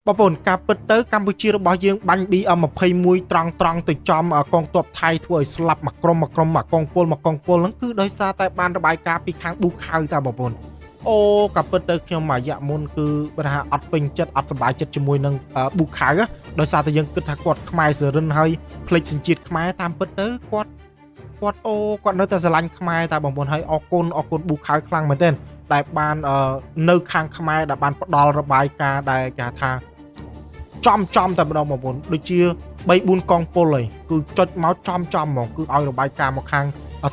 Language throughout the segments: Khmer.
បងប្អូនការពិតទៅកម្ពុជារបស់យើងបាញ់ BM21 ត្រង់ទៅចំកងទ័ពថៃធ្វើឲ្យស្លាប់មួយក្រុមមកកងពលហ្នឹងគឺដោយសារតែបានរបាយការណ៍ពីខាងប៊ូខៅតាបងប្អូនអូការពិតទៅខ្ញុំមួយរយៈមុនគឺបើថាអត់ពេញចិត្តអត់សប្បាយចិត្តជាមួយនឹងប៊ូខៅដោយសារតែយើងគិតថាគាត់ខ្មែរសរិនហើយផ្លេចសញ្ជាតិខ្មែរតាមពិតទៅគាត់នៅតែស្រឡាញ់ខ្មែរតាបងប្អូនហើយអរគុណប៊ូខៅខ្លាំងមែនទែនដែលបាននៅខាងខ្មែរដែលបានផ្ដល់របាយការណ៍ដែលគេថាចំតែម្ដងបងប្អូនដូចជា 3-4 កងពលហើយគឺចុចមកចំហ្មងគឺឲ្យរបាយការណ៍មកខាង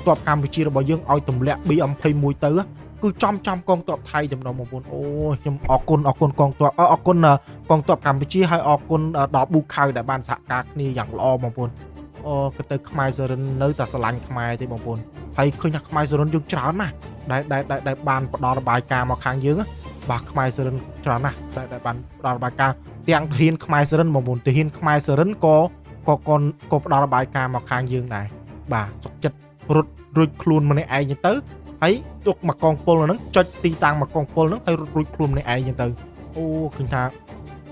ទ័ពកម្ពុជារបស់យើងឲ្យទម្លាក់ BM21 ទៅគឺចំកងទ័ពថៃតែម្ដងបងប្អូនអូខ្ញុំអរគុណកងទ័ពអរគុណកងទ័ពកម្ពុជាហើយអរគុណដល់ប៊ូខៅដែលបានសហការគ្នាយ៉ាងល្អបងប្អូនអូក៏ទៅខ្មែរសរិននៅតែស្រឡាញ់ខ្មែរទេបងប្អូនហើយឃើញថាខ្មែរសរិនយើងច្រើនណាស់ដែលបានផ្ដល់របាយការណ៍មកខាងយើងបាទខ្មែរសរិនច្រើនណាស់ដែលបានផ្ដល់របាយការណ៍ទាំងទាហានខ្មែរសរិនបងប្អូនទាហានខ្មែរសរិនក៏ផ្ដល់របាយការណ៍មកខាងយើងដែរបាទសុខចិត្តរត់រួចខ្លួនម្នាក់ឯងចឹងទៅហើយទុកមកកងពលហ្នឹងចុចទីតាំងមកកងពលហ្នឹងហើយរត់រួចខ្លួនម្នាក់ឯងចឹងទៅអូឃើញថា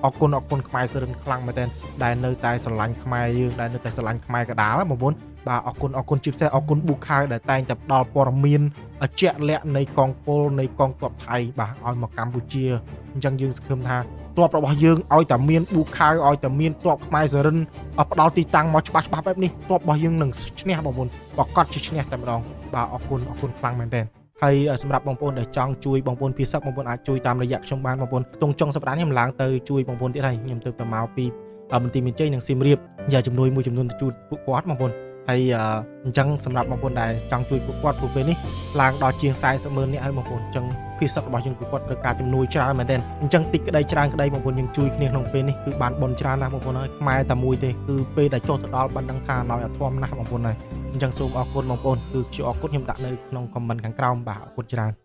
អរគុណខ្មែរសរិនខ្លាំងមែនទែនដែលនៅតែស្រឡាញ់ខ្មែរយើងដែលនៅតែស្រឡាញ់ខ្មែរកដាលបងប្អូនបាទអរគុណជាពិសេសអរគុណប៊ូខៅដែលតែងតែផ្ដល់ព័ត៌មានជាក់លាក់នៃកងពលនៃកងទ័ពថៃបាទឲ្យមកកម្ពុជាអញ្ចឹងយើងសង្ឃឹមថាទ័ពរបស់យើងឲ្យតែមានប៊ូខៅឲ្យតែមានទ័ពខ្មែរសរិនផ្ដល់ទីតាំងមកច្បាស់បែបនេះទ័ពរបស់យើងនឹងឈ្នះបងប្អូនប្រកាសជាឈ្នះតែម្ដងបាទអរគុណខ្លាំងមែនទែនហើយសម្រាប់បងប្អូនដែលចង់ជួយបងប្អូនភាសាបងប្អូនអាចជួយតាមរយៈខ្ញុំបានបងប្អូនក្នុងចុងសប្តាហ៍នេះខ្ញុំឡើងទៅជួយបងប្អូនទៀតហើយខ្ញុំទៅតែមកពីបន្ទាយមានជ័យនិងសៀមរាបយកជំនួយមួយចំនួនទៅជួយពួកគាត់បងប្អូនហើយអញ្ចឹងសម្រាប់បងប្អូនដែលចង់ជួយពួកគាត់ពួកពេលនេះឡើងដល់ជាង 40,000 នាក់ហើយបងប្អូនអញ្ចឹងភាសារបស់យើងគឺគាត់ត្រូវការជំនួយច្រើនមែនទែនអញ្ចឹងតិចក្តីច្រើនក្តីបងប្អូនយើងជួយគ្នាក្នុងពេលនេះគឺបានបនច្រើនណាស់បងប្អូនហើយខ្មែរតែមួយទេគឺពេលដែលចុះទៅដល់បានដឹងថាណយអត់ធំណាស់បងប្អូនហើយអញ្ចឹងសូមអរគុណបងប្អូនគឺខ្ញុំអរគុណខ្ញុំដាក់នៅក្នុង comment ខាងក្រោមបាទអរគុណច្រើន